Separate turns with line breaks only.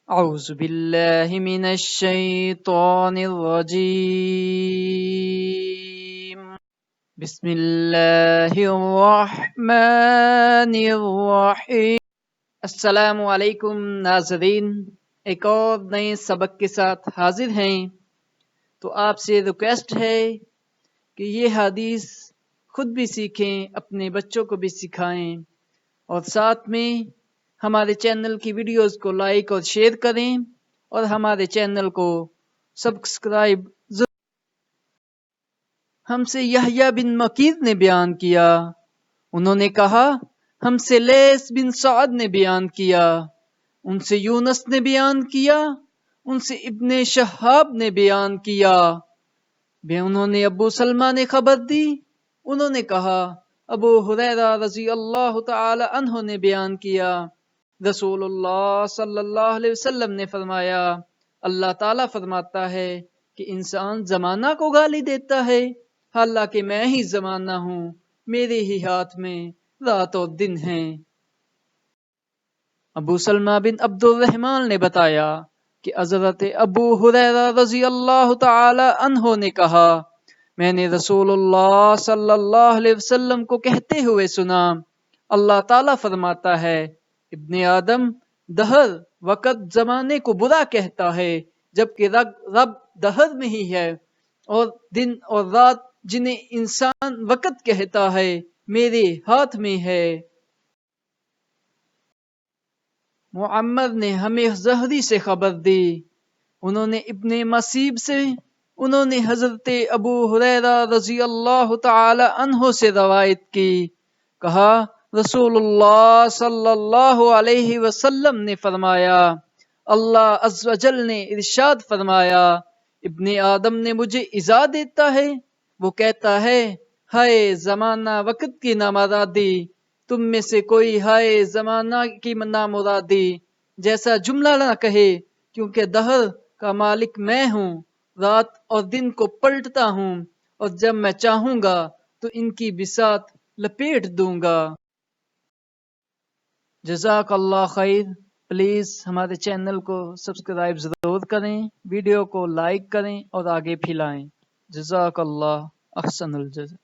أعوذ بالله من الشيطان الرجيم بسم الله الرحمن الرحیم۔ السلام علیکم ناظرین، ایک اور نئے سبق کے ساتھ حاضر ہیں۔ تو آپ سے ریکویسٹ ہے کہ یہ حدیث خود بھی سیکھیں، اپنے بچوں کو بھی سکھائیں، اور ساتھ میں ہمارے چینل کی ویڈیوز کو لائک اور شیئر کریں، اور ہمارے چینل کو سبسکرائب ضرور۔ ہم سے یحییٰ بن مکیر نے بیان کیا، انہوں نے کہا ہم سے لیث بن سعد نے بیان کیا، ان سے یونس نے بیان کیا، ان سے ابن شہاب نے بیان کیا، انہوں نے ابو سلمہ نے خبر دی، انہوں نے کہا ابو ہریرہ رضی اللہ تعالی عنہ نے بیان کیا، رسول اللہ صلی اللہ علیہ وسلم نے فرمایا، اللہ تعالیٰ فرماتا ہے کہ انسان زمانہ کو گالی دیتا ہے، حالانکہ میں ہی زمانہ ہوں، میرے ہی ہاتھ میں رات اور دن ہیں۔ ابو سلمہ بن عبد الرحمن نے بتایا کہ حضرت ابو ہریرہ رضی اللہ تعالی عنہ نے کہا، میں نے رسول اللہ صلی اللہ علیہ وسلم کو کہتے ہوئے سنا، اللہ تعالیٰ فرماتا ہے، ابن آدم دہر وقت زمانے کو برا کہتا ہے، جبکہ رب دہر میں ہی ہے، اور دن اور رات جنہیں انسان وقت کہتا ہے میرے ہاتھ میں ہے۔ معمر نے ہمیں زہری سے خبر دی، انہوں نے ابن مسیب سے، انہوں نے حضرت ابو ہریرہ رضی اللہ تعالی عنہ سے روایت کی، کہا رسول اللہ صلی اللہ علیہ وسلم نے فرمایا، اللہ عز و جل نے ارشاد فرمایا، ابن آدم نے مجھے ایذا دیتا ہے، وہ کہتا ہے ہائے زمانہ وقت کی نامرادی، تم میں سے کوئی ہائے زمانہ کی نامرادی جیسا جملہ نہ کہے، کیونکہ دہر کا مالک میں ہوں، رات اور دن کو پلٹتا ہوں، اور جب میں چاہوں گا تو ان کی بساط لپیٹ دوں گا۔ جزاک اللہ خیر۔ پلیز ہمارے چینل کو سبسکرائب ضرور کریں، ویڈیو کو لائک کریں اور آگے پھیلائیں۔ جزاک اللہ احسن الجزا۔